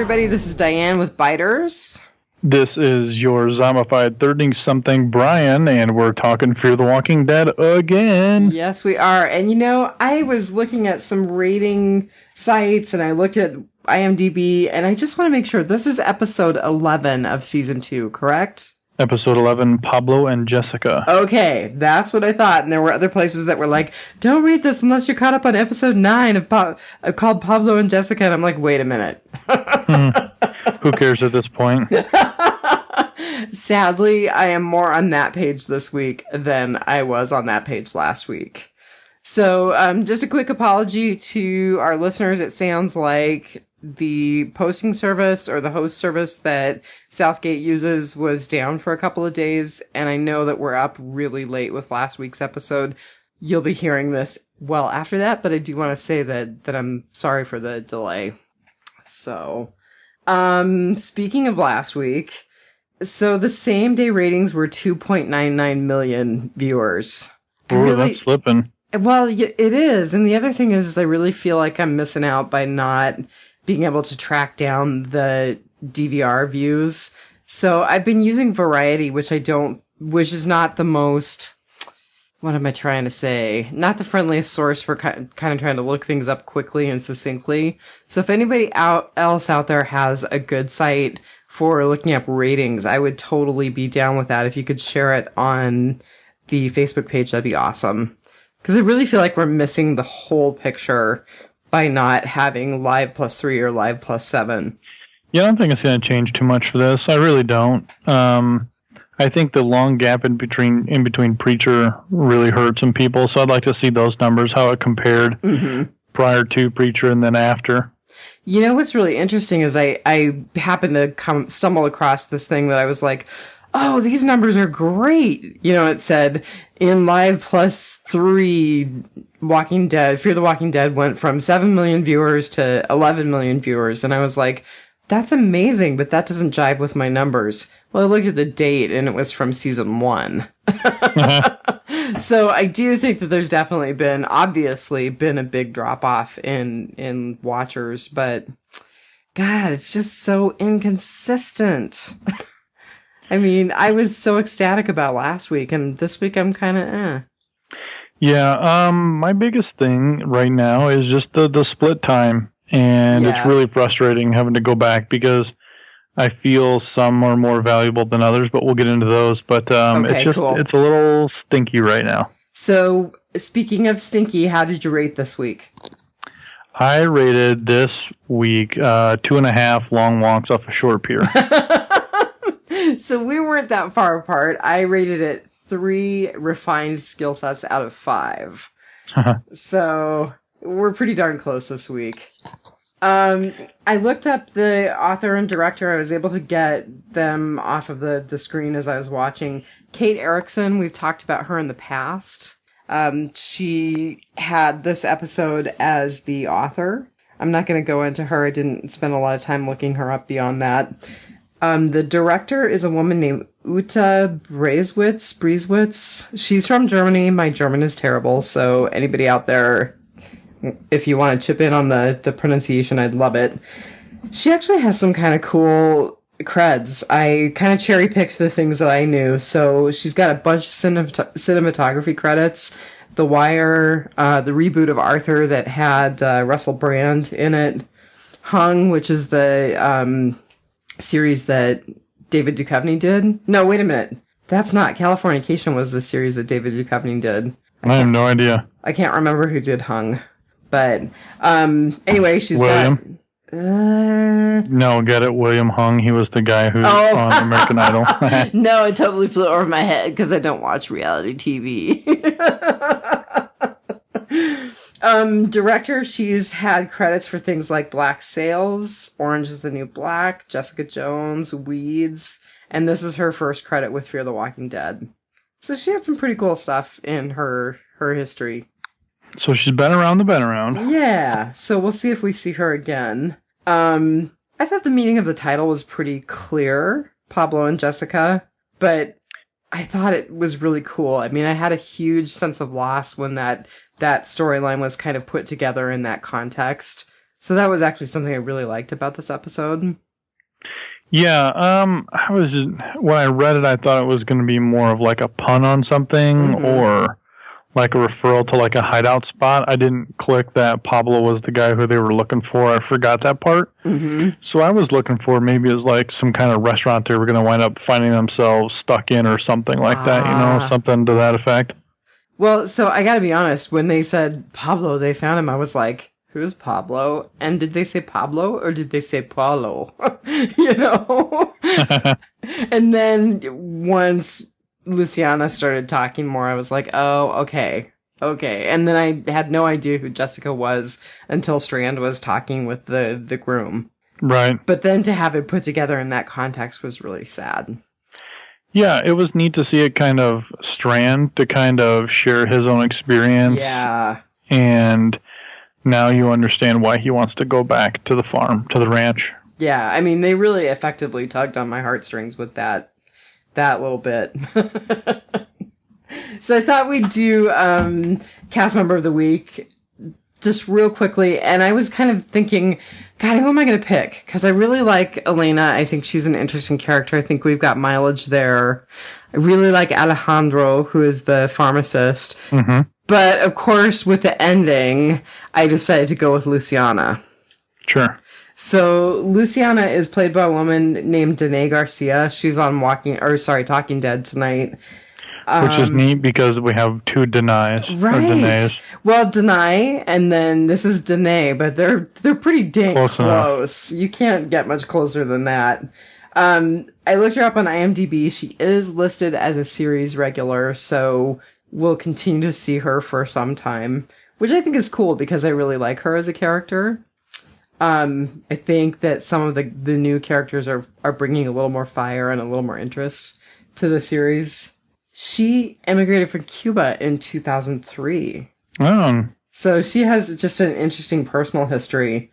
everybody. This is Dianne with Biters. This is your zombified 30-something Brian, and we're talking Fear the Walking Dead again. Yes, we are. And you know, I was looking at some rating sites, and I looked at IMDb, and I just want to make sure this is episode 11 of season 2, correct? Episode 11, Pablo and Jessica. Okay, that's what I thought. And there were other places that were like, don't read this unless you're caught up on episode 9 of called Pablo and Jessica. And I'm like, wait a minute. Who cares at this point? Sadly, I am more on that page this week than I was on that page last week. So just a quick apology to our listeners. It sounds like the posting service or the host service that Southgate uses was down for a couple of days, and I know that we're up really late with last week's episode. You'll be hearing this well after that, but I do want to say that I'm sorry for the delay. So, speaking of last week, so the same day ratings were 2.99 million viewers. Ooh, that's flipping. Well, it is. And the other thing is I really feel like I'm missing out by not being able to track down the DVR views. So I've been using Variety, which is not the most, what am I trying to say? Not the friendliest source for kind of trying to look things up quickly and succinctly. So if anybody else out there has a good site for looking up ratings, I would totally be down with that. If you could share it on the Facebook page, that'd be awesome. Because I really feel like we're missing the whole picture by not having Live +3 or Live +7. Yeah, I don't think it's going to change too much for this. I really don't. I think the long gap in between Preacher really hurt some people, so I'd like to see those numbers, how it compared prior to Preacher and then after. You know what's really interesting is I happened to stumble across this thing that I was like, oh, these numbers are great. You know, it said in Live +3, Walking Dead, Fear the Walking Dead went from 7 million viewers to 11 million viewers. And I was like, that's amazing, but that doesn't jive with my numbers. Well, I looked at the date and it was from season 1. So I do think that there's definitely obviously been a big drop off in watchers, but God, it's just so inconsistent. I mean, I was so ecstatic about last week, and this week I'm kind of Yeah, my biggest thing right now is just the split time, and it's really frustrating having to go back because I feel some are more valuable than others, but we'll get into those. But it's a little stinky right now. So, speaking of stinky, how did you rate this week? I rated this week 2.5 long walks off a short pier. So we weren't that far apart. I rated it 3 refined skill sets out of 5. So we're pretty darn close this week. I looked up the author and director. I was able to get them off of the screen as I was watching. Kate Erickson, we've talked about her in the past. She had this episode as the author. I'm not going to go into her. I didn't spend a lot of time looking her up beyond that. The director is a woman named Uta Breiswitz. She's from Germany. My German is terrible, so anybody out there, if you want to chip in on the pronunciation, I'd love it. She actually has some kind of cool creds. I kind of cherry-picked the things that I knew. So she's got a bunch of cinematography credits. The Wire, the reboot of Arthur that had Russell Brand in it. Hung, which is the series that David Duchovny did. No, wait a minute. That's not. Californication was the series that David Duchovny did. I have no idea. I can't remember who did Hung. But anyway, she's William? got... No, get it? William Hung. He was the guy who on American Idol. No, it totally flew over my head because I don't watch reality TV. Director, she's had credits for things like Black Sails, Orange is the New Black, Jessica Jones, Weeds, and this is her first credit with Fear the Walking Dead. So she had some pretty cool stuff in her history. So she's been around the been around. Yeah, so we'll see if we see her again. I thought the meaning of the title was pretty clear, Pablo and Jessica, but I thought it was really cool. I mean, I had a huge sense of loss when that storyline was kind of put together in that context. So that was actually something I really liked about this episode. Yeah, when I read it, I thought it was going to be more of like a pun on something or like a referral to like a hideout spot. I didn't click that Pablo was the guy who they were looking for. I forgot that part. So I was looking for maybe it was like some kind of restaurant they were going to wind up finding themselves stuck in or something like that, something to that effect. Well, so I got to be honest, when they said Pablo, they found him, I was like, who's Pablo? And did they say Pablo or did they say Paulo? And then once Luciana started talking more, I was like, oh, okay. And then I had no idea who Jessica was until Strand was talking with the groom. Right. But then to have it put together in that context was really sad. Yeah, it was neat to see it kind of Strand to kind of share his own experience. Yeah. And now you understand why he wants to go back to the farm, to the ranch. Yeah, I mean, they really effectively tugged on my heartstrings with that little bit. So I thought we'd do Cast Member of the Week just real quickly. And I was kind of thinking, God, who am I going to pick? Because I really like Elena. I think she's an interesting character. I think we've got mileage there. I really like Alejandro, who is the pharmacist. But, of course, with the ending, I decided to go with Luciana. Sure. So, Luciana is played by a woman named Dianne Garcia. She's on Talking Dead tonight. Which is neat because we have two Denies. Right. Well, Dianne, and then this is Dianne, but they're pretty dang close. You can't get much closer than that. I looked her up on IMDb. She is listed as a series regular, so we'll continue to see her for some time, which I think is cool because I really like her as a character. I think that some of the new characters are bringing a little more fire and a little more interest to the series. She emigrated from Cuba in 2003. Oh. So she has just an interesting personal history.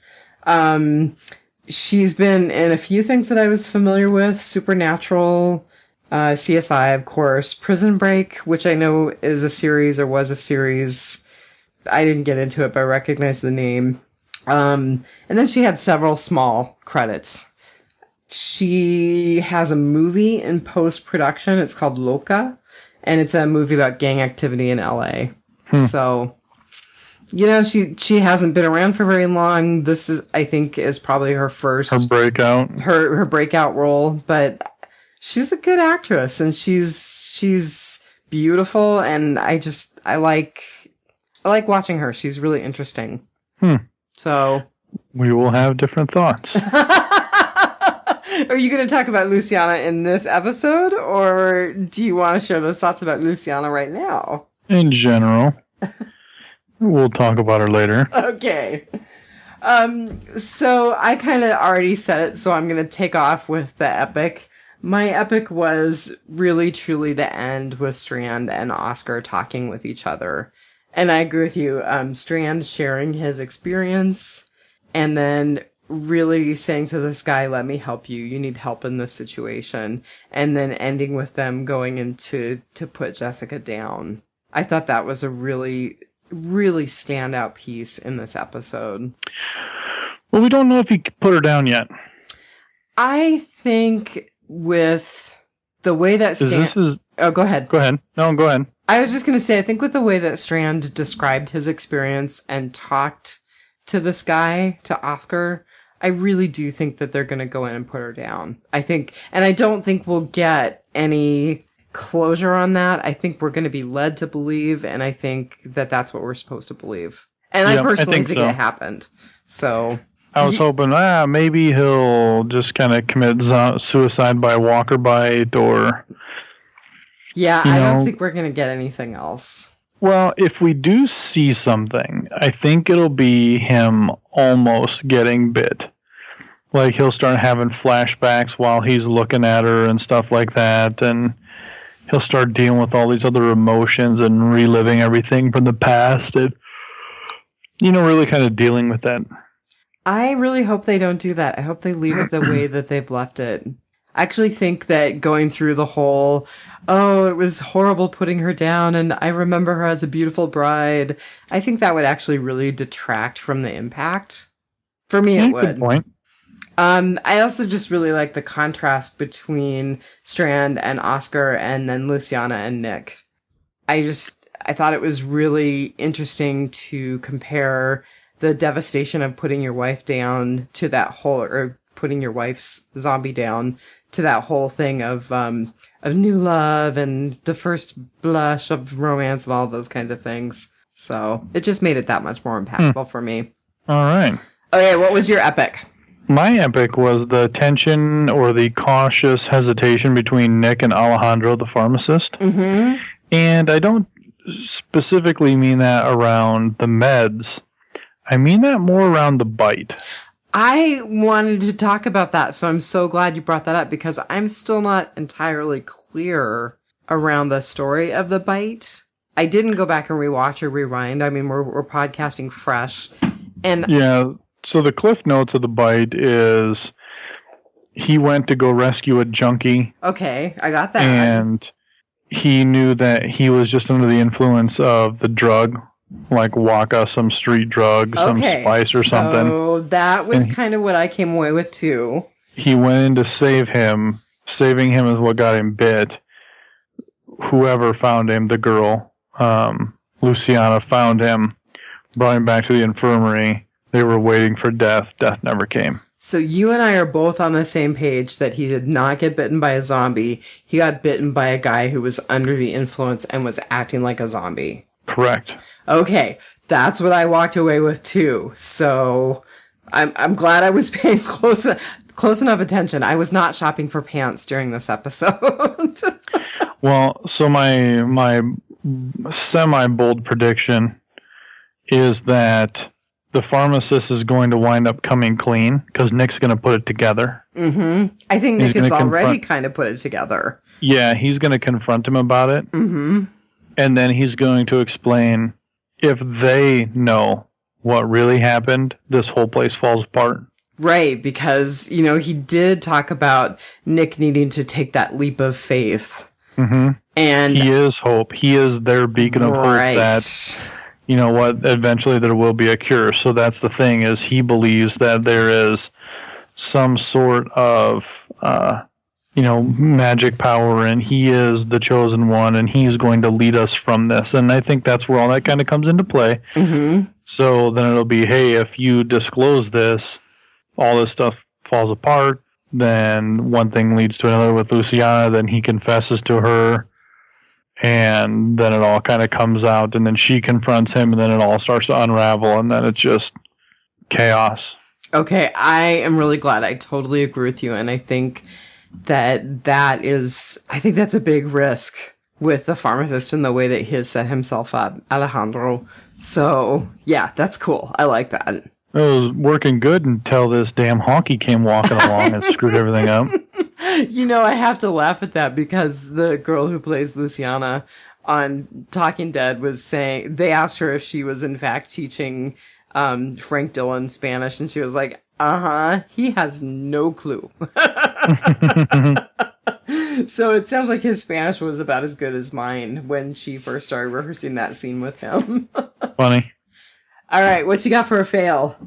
She's been in a few things that I was familiar with. Supernatural, CSI, of course. Prison Break, which I know is a series or was a series. I didn't get into it, but I recognize the name. And then she had several small credits. She has a movie in post-production. It's called Loca. And it's a movie about gang activity in LA. So, she hasn't been around for very long. This is, I think, is probably her first... Her breakout. Her breakout role. But she's a good actress. And she's beautiful. And I like watching her. She's really interesting. So... We will have different thoughts. Are you going to talk about Luciana in this episode, or do you want to share those thoughts about Luciana right now? In general. We'll talk about her later. Okay. So I kind of already said it, so I'm going to take off with the epic. My epic was really, truly the end with Strand and Oscar talking with each other. And I agree with you. Strand sharing his experience and then really saying to this guy, let me help you. You need help in this situation. And then ending with them going into to put Jessica down. I thought that was a really, really standout piece in this episode. Well, we don't know if he put her down yet. I think with the way that Oh, go ahead. Go ahead. No, go ahead. I was just going to say, I think with the way that Strand described his experience and talked to this guy, to Oscar, I really do think that they're going to go in and put her down. I think, and I don't think we'll get any closure on that. I think we're going to be led to believe, and I think that that's what we're supposed to believe. And I personally think it happened. So I was hoping, maybe he'll just kind of commit suicide by walker bite or... Yeah, I don't think we're going to get anything else. Well, if we do see something, I think it'll be him almost getting bit. Like he'll start having flashbacks while he's looking at her and stuff like that, and he'll start dealing with all these other emotions and reliving everything from the past and, really kind of dealing with that. I really hope they don't do that. I hope they leave it the way that they've left it. I actually think that going through the whole, it was horrible putting her down and I remember her as a beautiful bride, I think that would actually really detract from the impact. For me, it would. Good point. I also just really like the contrast between Strand and Oscar and then Luciana and Nick. I thought it was really interesting to compare the devastation of putting your wife down to that whole, or putting your wife's zombie down to that whole thing of new love and the first blush of romance and all those kinds of things. So it just made it that much more impactful for me. All right. Okay, what was your epic? My epic was the tension or the cautious hesitation between Nick and Alejandro, the pharmacist. Mm-hmm. And I don't specifically mean that around the meds. I mean that more around the bite. I wanted to talk about that, so I'm so glad you brought that up, because I'm still not entirely clear around the story of the bite. I didn't go back and rewatch or rewind. I mean, we're podcasting fresh. And yeah, so the cliff notes of the bite is he went to go rescue a junkie. Okay, I got that. And he knew that he was just under the influence of the drug, like Waka, some street drug, some spice or something. So that was kind of what I came away with too. He went in to save him. Saving him is what got him bit. Whoever found him, the girl, Luciana, found him, brought him back to the infirmary. They were waiting for death. Death never came. So you and I are both on the same page that he did not get bitten by a zombie. He got bitten by a guy who was under the influence and was acting like a zombie. Correct. Okay, that's what I walked away with too. So I'm glad I was paying close enough attention. I was not shopping for pants during this episode. Well, so my semi-bold prediction is that the pharmacist is going to wind up coming clean because Nick's going to put it together. Mm-hmm. I think Nick has already kind of put it together. Yeah, he's going to confront him about it. Mm-hmm. And then he's going to explain if they know what really happened, this whole place falls apart. Right, because, you know, he did talk about Nick needing to take that leap of faith. Mm-hmm. And he is hope. He is their beacon of hope that, you know what, eventually there will be a cure. So that's the thing, is he believes that there is some sort of, magic power, and he is the chosen one, and he's going to lead us from this. And I think that's where all that kind of comes into play. Mm-hmm. So then it'll be, hey, if you disclose this, all this stuff falls apart. Then one thing leads to another with Luciana. Then he confesses to her, and then it all kind of comes out, and then she confronts him, and then it all starts to unravel, and then it's just chaos. Okay, I am really glad. I totally agree with you, and I think that's a big risk with the pharmacist and the way that he has set himself up, Alejandro. So, yeah, that's cool. I like that. It was working good until this damn honky came walking along and screwed everything up. You know, I have to laugh at that because the girl who plays Luciana on Talking Dead was saying, they asked her if she was in fact teaching Frank Dillon Spanish, and she was like, he has no clue. So it sounds like his Spanish was about as good as mine when she first started rehearsing that scene with him. Funny. All right, what you got for a fail?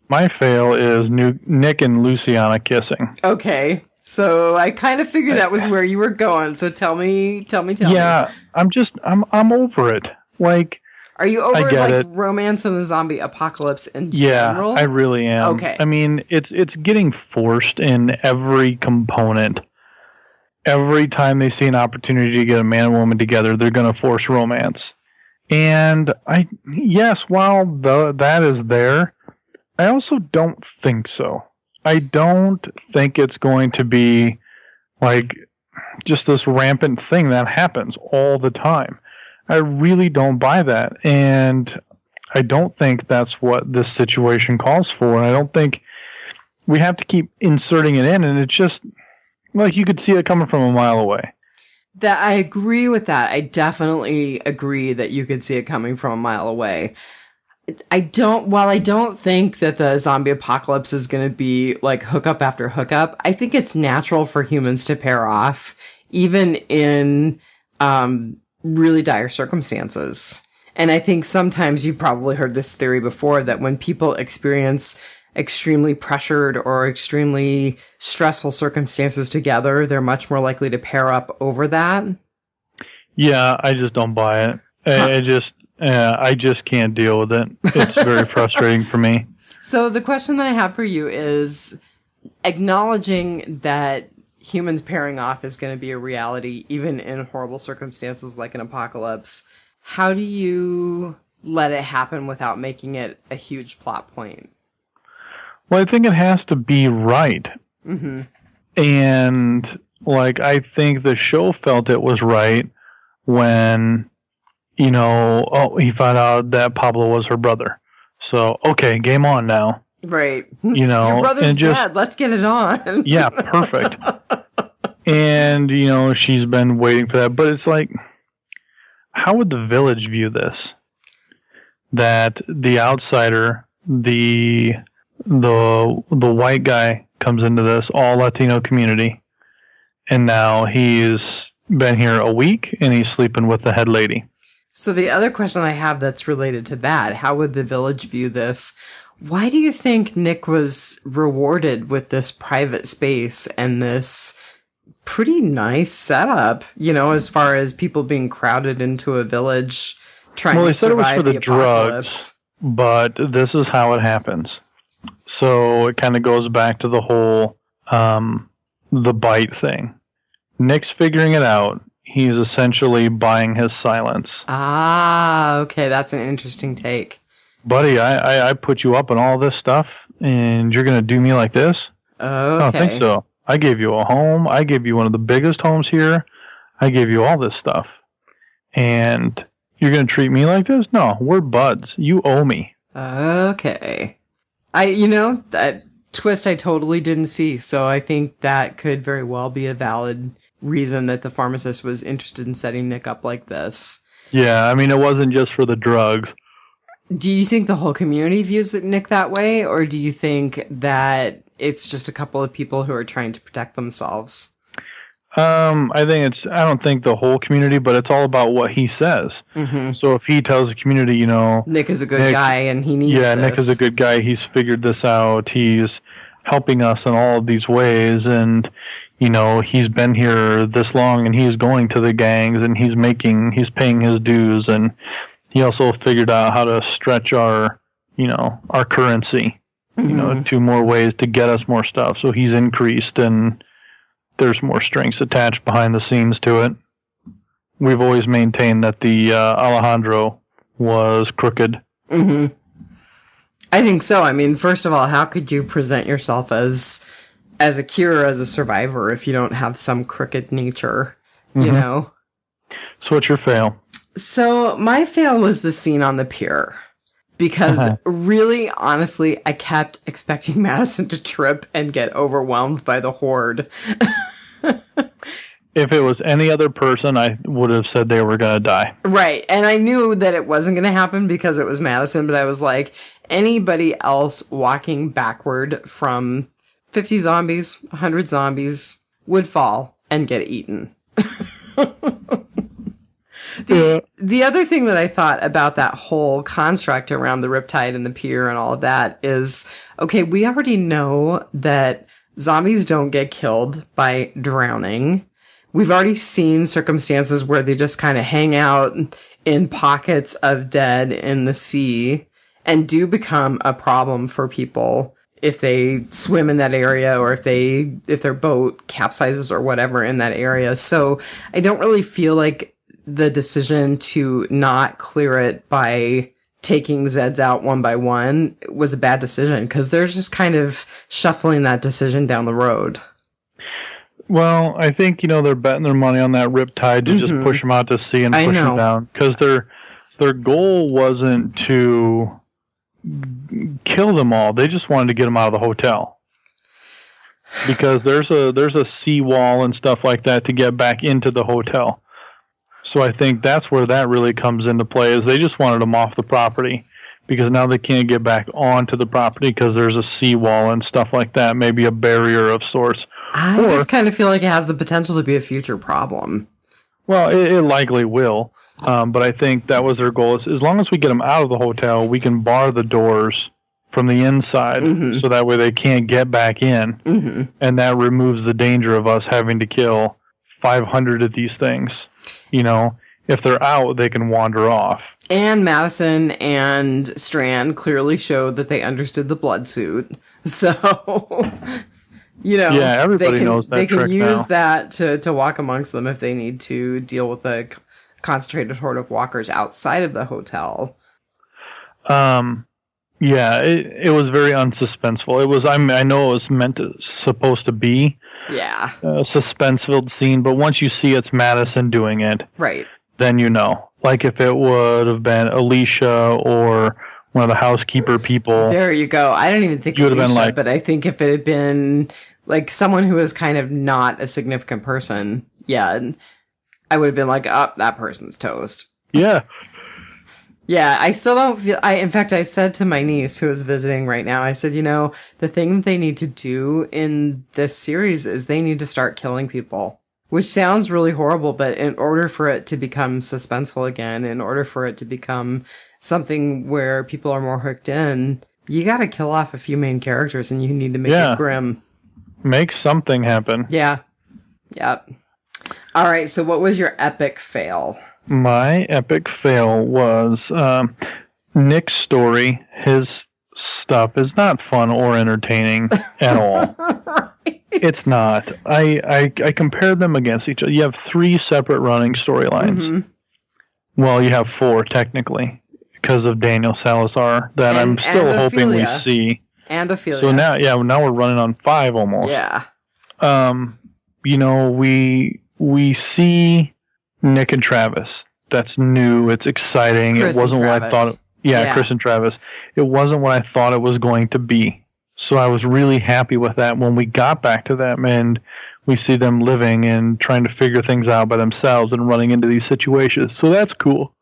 My fail is Nick and Luciana kissing. Okay, so I kind of figured that was where you were going. So tell me. Yeah, I'm over it. Like, are you over like romance and the zombie apocalypse in general? Yeah, I really am. Okay. I mean, it's getting forced in every component. Every time they see an opportunity to get a man and woman together, they're going to force romance. And while that is there, I also don't think so. I don't think it's going to be like just this rampant thing that happens all the time. I really don't buy that. And I don't think that's what this situation calls for. And I don't think we have to keep inserting it in. And it's just like you could see it coming from a mile away. That I agree with that. I definitely agree that you could see it coming from a mile away. While I don't think that the zombie apocalypse is going to be like hookup after hookup, I think it's natural for humans to pair off, even in really dire circumstances. And I think sometimes you've probably heard this theory before, that when people experience extremely pressured or extremely stressful circumstances together, they're much more likely to pair up over that. Yeah, I just don't buy it. I just can't deal with it. It's very frustrating for me. So the question that I have for you is, acknowledging that humans pairing off is going to be a reality, even in horrible circumstances like an apocalypse, how do you let it happen without making it a huge plot point? Well, I think it has to be right. Mm-hmm. And, like, I think the show felt it was right when, he found out that Pablo was her brother. So, okay, game on now. Right. Your brother's dead. Let's get it on. Yeah, perfect. And, she's been waiting for that. But it's like, how would the village view this? That the outsider, the white guy comes into this all Latino community, and now he's been here a week and he's sleeping with the head lady. So the other question I have that's related to that, how would the village view this? Why do you think Nick was rewarded with this private space and this pretty nice setup, as far as people being crowded into a village trying to survive the apocalypse? Well, they said it was for the drugs, but this is how it happens. So it kind of goes back to the whole the bite thing. Nick's figuring it out. He's essentially buying his silence. Ah, okay, that's an interesting take. Buddy, I put you up on all this stuff, and you're going to do me like this? Okay. I don't think so. I gave you a home. I gave you one of the biggest homes here. I gave you all this stuff. And you're going to treat me like this? No, we're buds. You owe me. Okay. That twist I totally didn't see, so I think that could very well be a valid reason that the pharmacist was interested in setting Nick up like this. Yeah, I mean, it wasn't just for the drugs. Do you think the whole community views Nick that way, or do you think that it's just a couple of people who are trying to protect themselves? I don't think the whole community, but it's all about what he says. Mm-hmm. So if he tells the community, Nick is a good guy and he needs this. Yeah, Nick is a good guy. He's figured this out. He's helping us in all of these ways. And, he's been here this long and he's going to the gangs and he's paying his dues. And he also figured out how to stretch our currency, mm-hmm. to more ways to get us more stuff. So he's increased and there's more strings attached behind the scenes to it. We've always maintained that the Alejandro was crooked. Mm-hmm. I think so. I mean, first of all, how could you present yourself as a cure, as a survivor, if you don't have some crooked nature, Mm-hmm. So what's your fail? So my fail was the scene on the pier. Because really, honestly, I kept expecting Madison to trip and get overwhelmed by the horde. If it was any other person, I would have said they were going to die. Right. And I knew that it wasn't going to happen because it was Madison, but I was like, anybody else walking backward from 50 zombies, 100 zombies would fall and get eaten. The other thing that I thought about that whole construct around the riptide and the pier and all of that is, okay, we already know that zombies don't get killed by drowning. We've already seen circumstances where they just kind of hang out in pockets of dead in the sea and do become a problem for people if they swim in that area or if their boat capsizes or whatever in that area. So I don't really feel like the decision to not clear it by taking Zeds out one by one was a bad decision because they're just kind of shuffling that decision down the road. Well, I think, they're betting their money on that riptide to just push them out to sea and push them down. Because their goal wasn't to kill them all. They just wanted to get them out of the hotel. Because there's a seawall and stuff like that to get back into the hotel. So I think that's where that really comes into play, is they just wanted them off the property because now they can't get back onto the property because there's a seawall and stuff like that, maybe a barrier of sorts. I just kind of feel like it has the potential to be a future problem. Well, it likely will, but I think that was their goal. As long as we get them out of the hotel, we can bar the doors from the inside, so that way they can't get back in, and that removes the danger of us having to kill 500 of these things. You know, if they're out, they can wander off. And Madison and Strand clearly showed that they understood the blood suit, so you know, everybody knows that. They can use now. that to walk amongst them if they need to deal with a concentrated horde of walkers outside of the hotel. Yeah, it was very unsuspenseful. It was. I know it was supposed to be. Yeah. A suspense-filled scene, but once you see it's Madison doing it, right, then you know. Like if it would have been Alicia or one of the housekeeper people. There you go. I don't even think Alicia, been like, but I think if it had been like someone who was kind of not a significant person, I would have been like, oh, that person's toast. Yeah. Yeah, I still don't feel... in fact, I said to my niece who is visiting right now, I said, you know, the thing that they need to do in this series is they need to start killing people. Which sounds really horrible, but in order for it to become suspenseful again, in order for it to become something where people are more hooked in, you gotta kill off a few main characters and you need to make it grim. Make something happen. Yeah. Yep. Alright, so what was your epic fail? My epic fail was Nick's story. His stuff is not fun or entertaining at all. Right. It's not. I compared them against each other. You have 3 separate running storylines. Well, you have 4 technically because of Daniel Salazar that I'm still hoping we see. And Ophelia. So now we're running on 5 almost. Yeah. You know, we see Nick and Travis. That's new. It's exciting. Chris it wasn't what I thought. Chris and Travis. It wasn't what I thought it was going to be. So I was really happy with that when we got back to them and we see them living and trying to figure things out by themselves and running into these situations. So that's cool.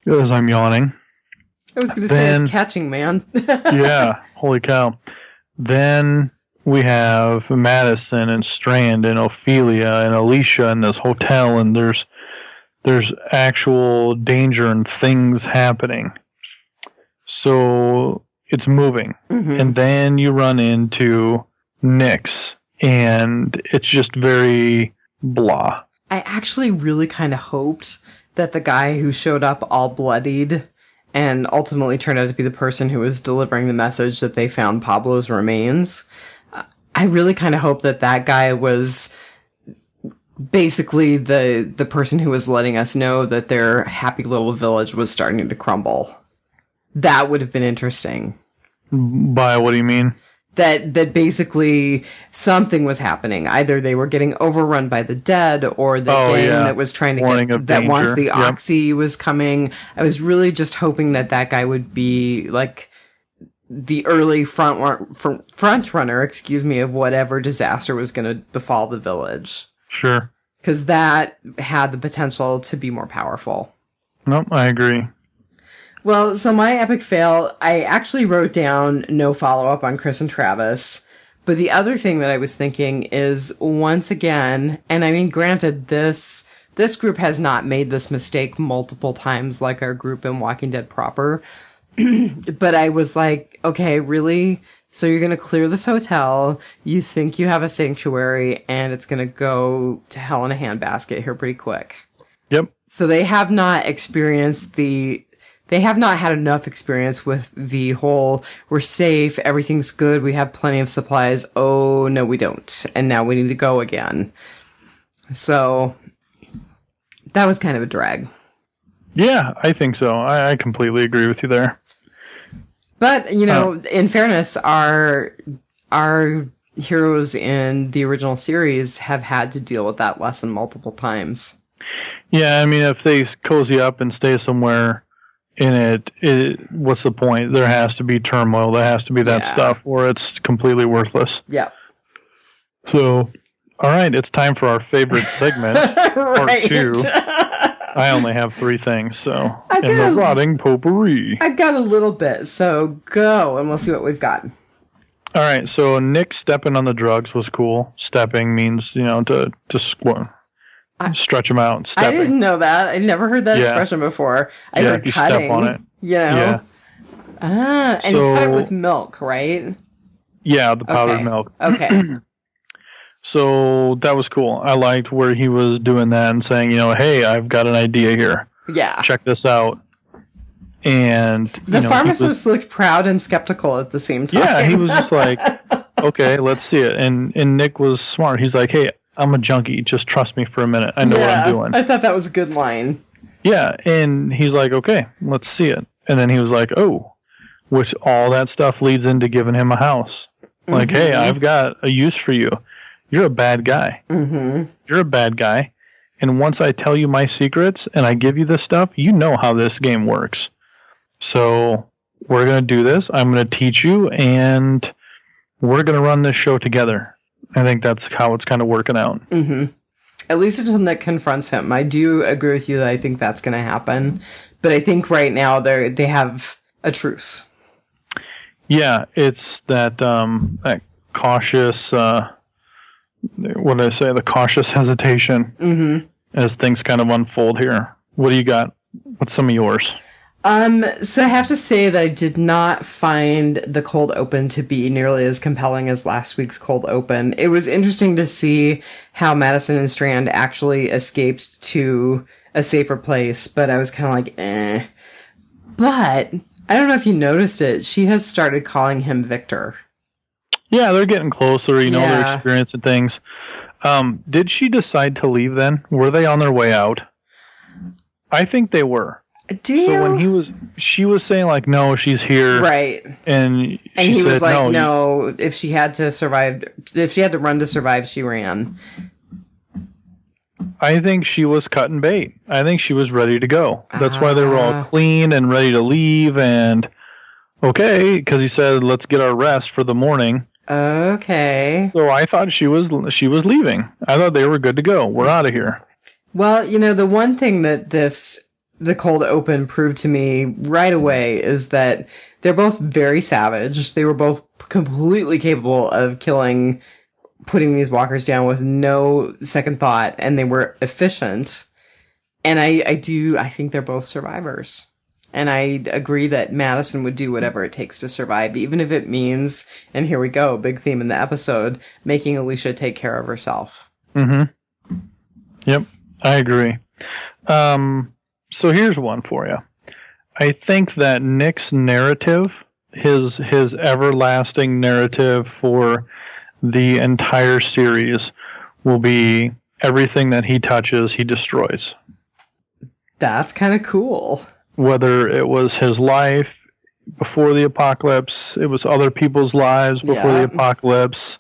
As I'm yawning. I was going to say it's catching, man. Yeah. Holy cow. Then we have Madison and Strand and Ophelia and Alicia in this hotel, and there's actual danger and things happening. So it's moving. And then you run into Nyx, and it's just very blah. I actually really kind of hoped that the guy who showed up all bloodied and ultimately turned out to be the person who was delivering the message that they found Pablo's remains, I really kind of hope that guy was basically the person who was letting us know that their happy little village was starting to crumble. That would have been interesting. By what do you mean? That basically something was happening. Either they were getting overrun by the dead, or the gang that was trying to that once the Oxy was coming. I was really just hoping that guy would be like the early front runner, of whatever disaster was going to befall the village. Sure. Because that had the potential to be more powerful. Nope, I agree. Well, so my epic fail, I actually wrote down no follow-up on Chris and Travis. But the other thing that I was thinking is, once again, and I mean, granted, this group has not made this mistake multiple times like our group in Walking Dead proper. But I was like, okay, really? So you're going to clear this hotel, you think you have a sanctuary, and it's going to go to hell in a handbasket here pretty quick. Yep. So they have not had enough experience with the whole, we're safe, everything's good, we have plenty of supplies. Oh, no, we don't. And now we need to go again. So that was kind of a drag. Yeah, I think so. I completely agree with you there. But, you know, in fairness, our heroes in the original series have had to deal with that lesson multiple times. Yeah, I mean, if they cozy up and stay somewhere in it, what's the point? There has to be turmoil. There has to be that stuff, or it's completely worthless. Yeah. So, all right, it's time for our favorite segment, part 2. I only have 3 things, so in the rotting potpourri. I got a little bit, so go, and we'll see what we've got. All right, so Nick stepping on the drugs was cool. Stepping means, to stretch them out. Stepping. I didn't know that. I never heard that expression before. I heard if you cutting. step on it. Yeah. And you cut it with milk, right? Yeah, the powdered milk. Okay. So that was cool. I liked where he was doing that and saying, hey, I've got an idea here. Yeah. Check this out. And the pharmacist looked proud and skeptical at the same time. Yeah, he was just like, okay, let's see it. And Nick was smart. He's like, hey, I'm a junkie. Just trust me for a minute. I know what I'm doing. I thought that was a good line. Yeah, and he's like, okay, let's see it. And then he was like, oh, which all that stuff leads into giving him a house. Like, hey, I've got a use for you. You're a bad guy. Mm-hmm. You're a bad guy. And once I tell you my secrets and I give you this stuff, you know how this game works. So we're going to do this. I'm going to teach you, and we're going to run this show together. I think that's how it's kind of working out. Mm-hmm. At least until Nick confronts him. I do agree with you that I think that's going to happen. But I think right now they have a truce. Yeah, it's that cautious, what did I say? The cautious hesitation as things kind of unfold here. What do you got? What's some of yours? So I have to say that I did not find the cold open to be nearly as compelling as last week's cold open. It was interesting to see how Madison and Strand actually escaped to a safer place, but I was kind of like, eh. But I don't know if you noticed it. She has started calling him Victor. Yeah, they're getting closer. They're experiencing things. Did she decide to leave then? Were they on their way out? I think they were. So when she was saying like, no, she's here, right? And he was like, no. If she had to run to survive, she ran. I think she was cutting bait. I think she was ready to go. That's why they were all clean and ready to leave. And okay, because he said, let's get our rest for the morning. Okay. So I thought she was leaving. I thought they were good to go. We're out of here. Well, the one thing that the cold open proved to me right away is that they're both very savage. They were both completely capable of putting these walkers down with no second thought, and they were efficient. And I think they're both survivors. And I agree that Madison would do whatever it takes to survive, even if it means, and here we go, big theme in the episode, making Alicia take care of herself. Mm-hmm. Yep, I agree. So here's one for you. I think that Nick's narrative, his everlasting narrative for the entire series, will be everything that he touches, he destroys. That's kind of cool. Whether it was his life before the apocalypse, it was other people's lives before the apocalypse,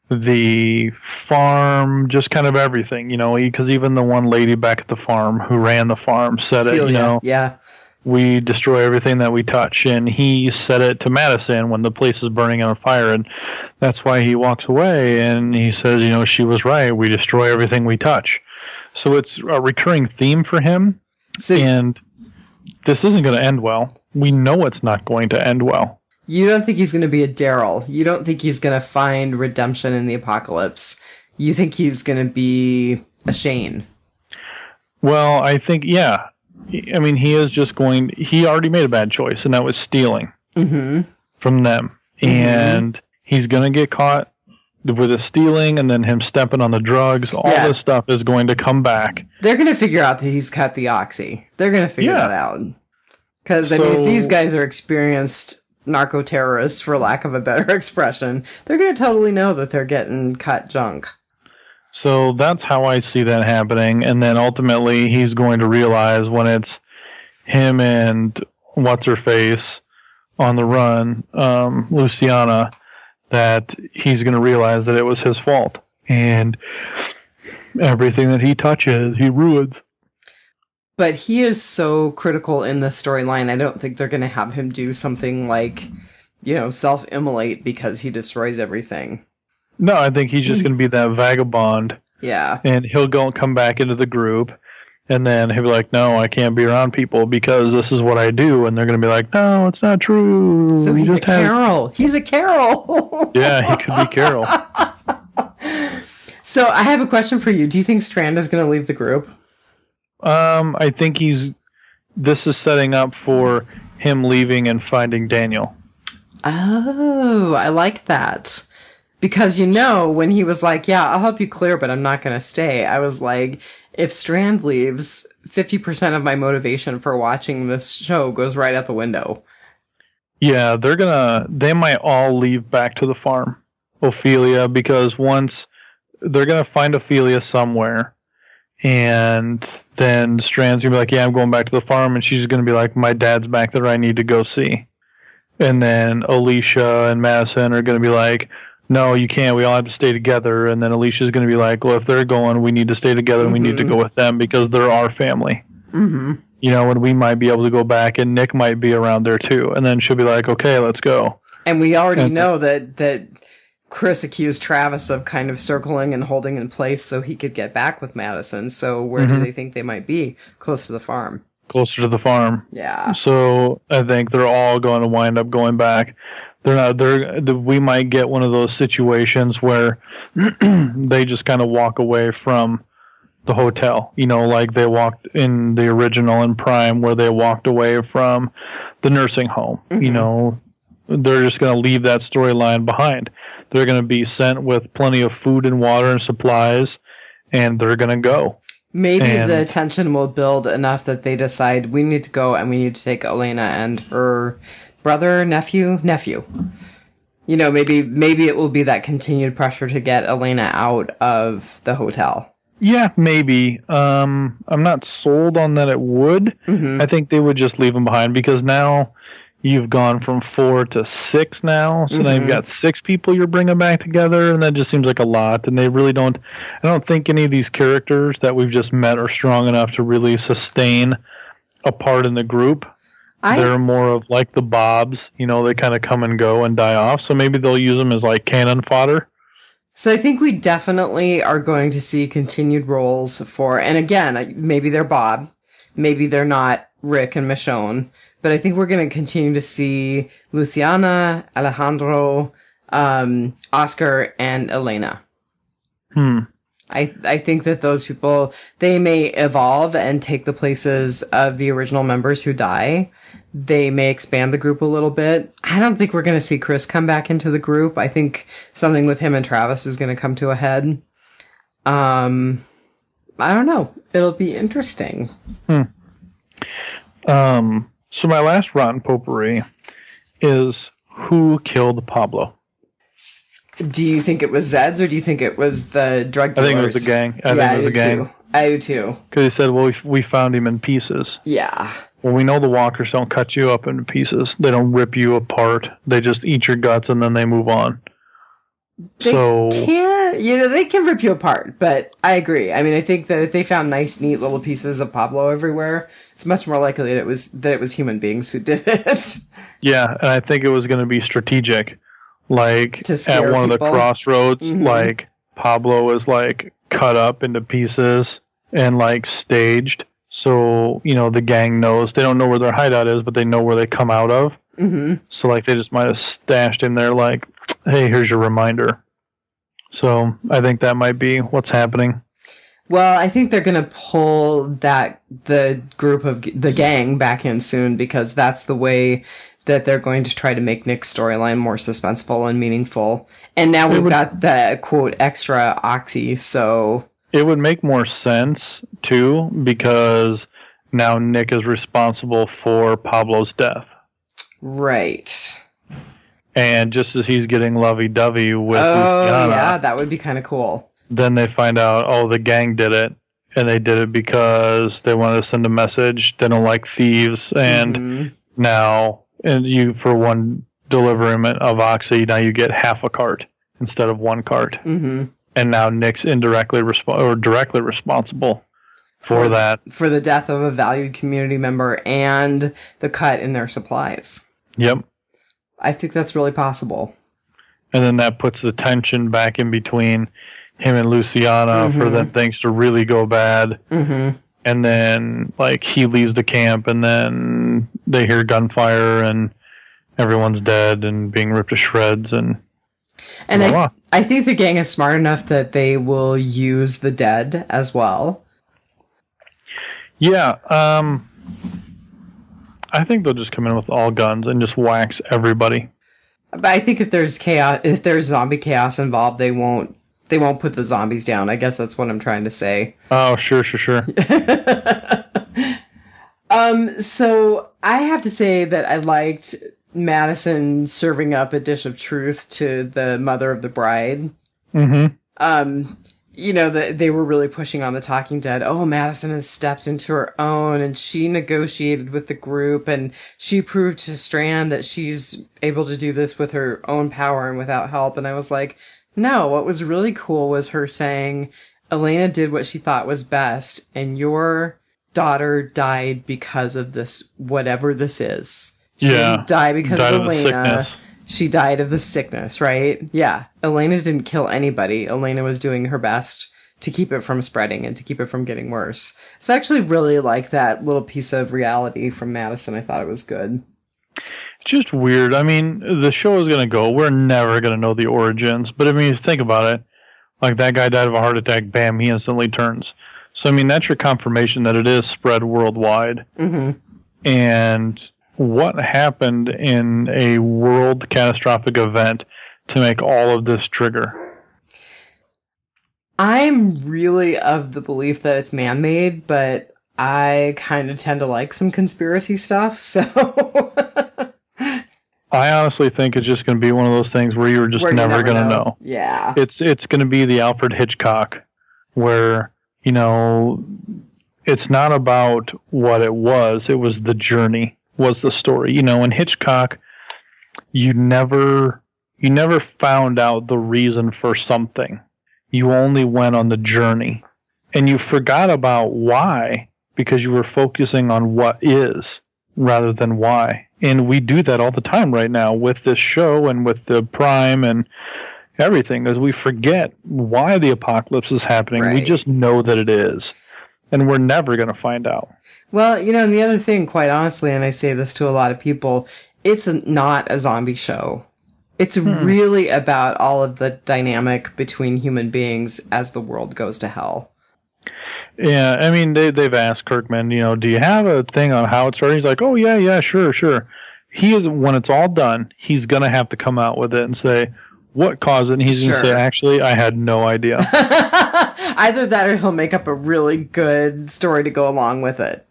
the farm, just kind of everything, because even the one lady back at the farm who ran the farm said Celia, we destroy everything that we touch. And he said it to Madison when the place is burning on fire. And that's why he walks away and he says, she was right. We destroy everything we touch. So it's a recurring theme for him. And this isn't going to end well. We know it's not going to end well. You don't think he's going to be a Daryl. You don't think he's going to find redemption in the apocalypse. You think he's going to be a Shane. Well, I think, yeah. I mean, he already made a bad choice, and that was stealing from them. Mm-hmm. And he's going to get caught with the stealing and then him stepping on the drugs. All this stuff is going to come back. They're going to figure out that he's cut the oxy. They're going to figure that out. Because, if these guys are experienced narco-terrorists, for lack of a better expression, they're going to totally know that they're getting cut junk. So that's how I see that happening. And then ultimately he's going to realize when it's him and what's-her-face on the run, Luciana, that he's going to realize that it was his fault. And everything that he touches, he ruins. But he is so critical in the storyline, I don't think they're going to have him do something like, self-immolate because he destroys everything. No, I think he's just going to be that vagabond. Yeah. And he'll come back into the group, and then he'll be like, no, I can't be around people because this is what I do. And they're going to be like, no, it's not true. So he's a Carol. He's a Carol. Yeah, he could be Carol. So I have a question for you. Do you think Strand is going to leave the group? I think this is setting up for him leaving and finding Daniel. Oh, I like that. Because, when he was like, yeah, I'll help you clear, but I'm not going to stay. I was like, if Strand leaves, 50% of my motivation for watching this show goes right out the window. Yeah, they might all leave back to the farm, Ophelia, because once they're going to find Ophelia somewhere, and then Strand's going to be like, yeah, I'm going back to the farm, and she's going to be like, my dad's back there, I need to go see. And then Alicia and Madison are going to be like, no, you can't, we all have to stay together. And then Alicia's going to be like, well, if they're going, we need to stay together, and we need to go with them because they're our family. Mm-hmm. And we might be able to go back, and Nick might be around there too. And then she'll be like, okay, let's go. And we already know that Chris accused Travis of kind of circling and holding in place so he could get back with Madison. So where do they think they might be? Close to the farm. Closer to the farm. Yeah. So I think they're all going to wind up going back. We might get one of those situations where they just kind of walk away from the hotel, like they walked in the original in Prime, where they walked away from the nursing home. They're just going to leave that storyline behind. They're going to be sent with plenty of food and water and supplies, and they're going to go. Maybe the tension will build enough that they decide we need to go and we need to take Elena and her brother, nephew. Maybe it will be that continued pressure to get Elena out of the hotel. Yeah, maybe. I'm not sold on that it would. Mm-hmm. I think they would just leave them behind, because now you've gone from 4 to 6 now. So now you've got 6 people you're bringing back together, and that just seems like a lot. And they really don't... I don't think any of these characters that we've just met are strong enough to really sustain a part in the group. They're more of like the Bobs. They kind of come and go and die off. So maybe they'll use them as like cannon fodder. So I think we definitely are going to see continued roles for, and again, maybe they're Bob, maybe they're not Rick and Michonne, but I think we're going to continue to see Luciana, Alejandro, Oscar, and Elena. I think that those people, they may evolve and take the places of the original members who die. They may expand the group a little bit. I don't think we're going to see Chris come back into the group. I think something with him and Travis is going to come to a head. I don't know. It'll be interesting. So my last rotten potpourri is who killed Pablo? Do you think it was Zed's, or do you think it was the drug dealers? I think it was the gang. I think it was the gang. I do too. Because he said, well, we found him in pieces. Yeah. Well, we know the walkers don't cut you up into pieces. They don't rip you apart. They just eat your guts and then they move on. They can rip you apart, but I agree. I mean, I think that if they found nice, neat little pieces of Pablo everywhere, it's much more likely that it was human beings who did it. Yeah, and I think it was going to be strategic. Like, at one of the crossroads, like, Pablo is, like, cut up into pieces and, like, staged. So, the gang knows. They don't know where their hideout is, but they know where they come out of. Mm-hmm. So, like, they just might have stashed him there, like, hey, here's your reminder. So, I think that might be what's happening. Well, I think they're going to pull the group of the gang back in soon, because that's the way that they're going to try to make Nick's storyline more suspenseful and meaningful. And now we've got the, quote, extra oxy, so... It would make more sense, too, because now Nick is responsible for Pablo's death. Right. And just as he's getting lovey-dovey with Luciana... yeah, that would be kind of cool. Then they find out, the gang did it. And they did it because they wanted to send a message. They don't like thieves. And now... And you, for one deliverment of oxy, now you get half a cart instead of one cart. Mm-hmm. And now Nick's directly responsible for that. For the death of a valued community member and the cut in their supplies. Yep. I think that's really possible. And then that puts the tension back in between him and Luciana for then things to really go bad. Mm-hmm. And then, like, he leaves the camp, and then they hear gunfire, and everyone's dead and being ripped to shreds. And I think the gang is smart enough that they will use the dead as well. Yeah. I think they'll just come in with all guns and just wax everybody. But I think if there's chaos, if there's zombie chaos involved, they won't put the zombies down. I guess that's what I'm trying to say. Oh, sure. So I have to say that I liked Madison serving up a dish of truth to the mother of the bride. Mm-hmm. They were really pushing on the Talking Dead. Oh, Madison has stepped into her own, and she negotiated with the group, and she proved to Strand that she's able to do this with her own power and without help. And I was like, no, what was really cool was her saying, Elena did what she thought was best, and your daughter died because of this, whatever this is. She didn't die because of Elena. Sickness. She died of the sickness, right? Yeah. Elena didn't kill anybody. Elena was doing her best to keep it from spreading and to keep it from getting worse. So I actually really like that little piece of reality from Madison. I thought it was good. It's just weird. I mean, the show is going to go. We're never going to know the origins. But I mean, think about it. Like, that guy died of a heart attack. Bam, he instantly turns. So, I mean, that's your confirmation that it is spread worldwide. Mm-hmm. And what happened in a world catastrophic event to make all of this trigger? I'm really of the belief that it's man-made, but I kind of tend to like some conspiracy stuff, so... I honestly think it's just going to be one of those things where you're just never going to know. Yeah. It's going to be the Alfred Hitchcock, where, it's not about what it was the journey. Was the story. In Hitchcock, you never found out the reason for something. You only went on the journey. And you forgot about why, because you were focusing on what is rather than why. And we do that all the time right now with this show and with the Prime and everything, as we forget why the apocalypse is happening. Right. We just know that it is. And we're never going to find out. Well, and the other thing, quite honestly, and I say this to a lot of people, it's not a zombie show. It's really about all of the dynamic between human beings as the world goes to hell. Yeah, I mean, they've asked Kirkman, do you have a thing on how it started? He's like, oh, yeah, sure. When it's all done, he's going to have to come out with it and say, what caused it? And he's going to say, actually, I had no idea. Either that or he'll make up a really good story to go along with it.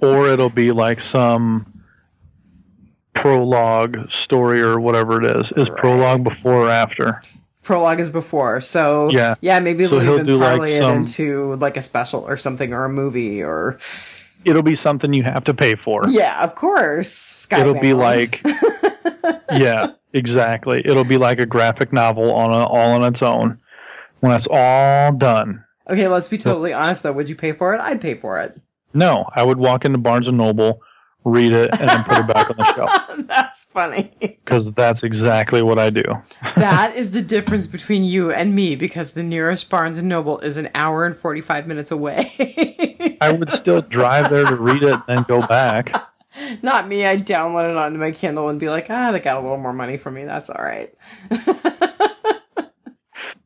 Or it'll be like some prologue story or whatever it is. Is prologue before or after? Prologue is before. So, maybe they'll even parlay it into like a special or something or a movie or... It'll be something you have to pay for. Yeah, of course. Skybound. It'll be like... Yeah, exactly. It'll be like a graphic novel all on its own. When it's all done. Okay, let's be totally honest, though. Would you pay for it? I'd pay for it. No, I would walk into Barnes & Noble, read it, and then put it back on the shelf. That's funny. Because that's exactly what I do. That is the difference between you and me, because the nearest Barnes & Noble is an hour and 45 minutes away. I would still drive there to read it and then go back. Not me. I'd download it onto my Kindle and be like, they got a little more money for me. That's all right.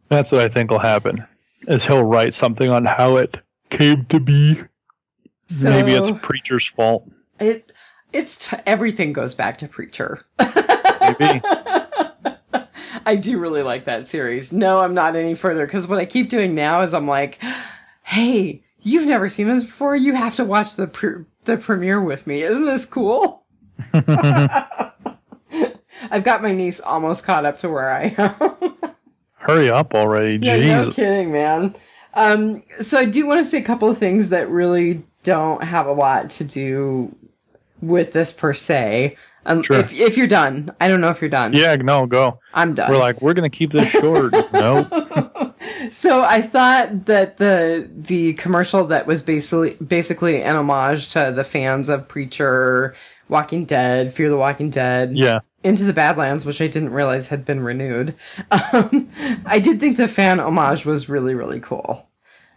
That's what I think will happen, is he'll write something on how it came to be. So, maybe it's Preacher's fault. Everything goes back to Preacher. Maybe. I do really like that series. No, I'm not any further, because what I keep doing now is I'm like, hey, you've never seen this before? You have to watch the premiere with me. Isn't this cool? I've got my niece almost caught up to where I am. Hurry up already. Yeah, no kidding, man. So I do want to say a couple of things that really don't have a lot to do with this per se. Sure. If you're done. I don't know if you're done. Yeah, no, go. I'm done. We're going to keep this short. No. So I thought that the commercial that was basically an homage to the fans of Preacher, Walking Dead, Fear the Walking Dead. Yeah. Into the Badlands, which I didn't realize had been renewed. I did think the fan homage was really, really cool.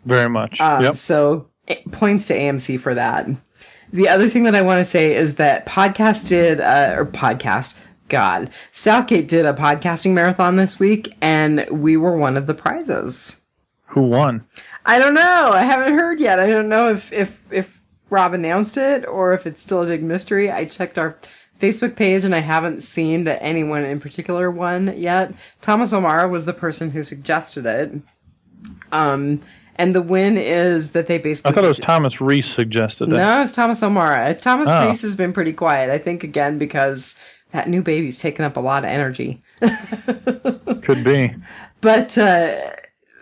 Very much. Yep. So points to AMC for that. The other thing that I want to say is that Southgate did a podcasting marathon this week, and we were one of the prizes. Who won? I don't know. I haven't heard yet. I don't know if Rob announced it or if it's still a big mystery. I checked our Facebook page and I haven't seen that anyone in particular won yet. Thomas O'Mara was the person who suggested it. And the win is that they basically... I thought it was Thomas Reese suggested it. No, it's Thomas O'Mara. Thomas Reese has been pretty quiet. I think, again, because that new baby's taken up a lot of energy. Could be. But,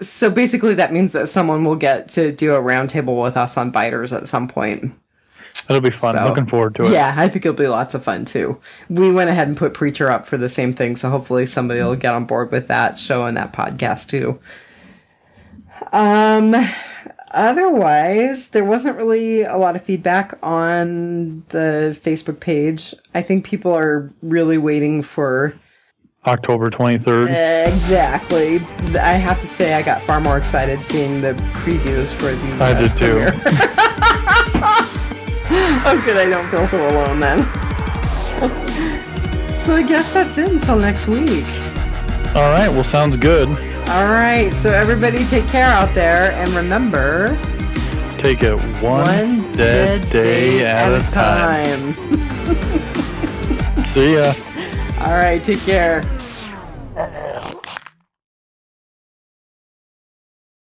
so basically that means that someone will get to do a roundtable with us on Biters at some point. It'll be fun. So, looking forward to it. Yeah, I think it'll be lots of fun, too. We went ahead and put Preacher up for the same thing, so hopefully somebody will get on board with that show and that podcast, too. Otherwise, there wasn't really a lot of feedback on the Facebook page. I think people are really waiting for October 23rd. Exactly. I have to say I got far more excited seeing the previews for the I did too. Oh good, I don't feel so alone then. So I guess that's it until next week. Alright, well sounds good. Alright, so everybody take care out there, and remember... Take it one dead day at a time. See ya. Alright, take care.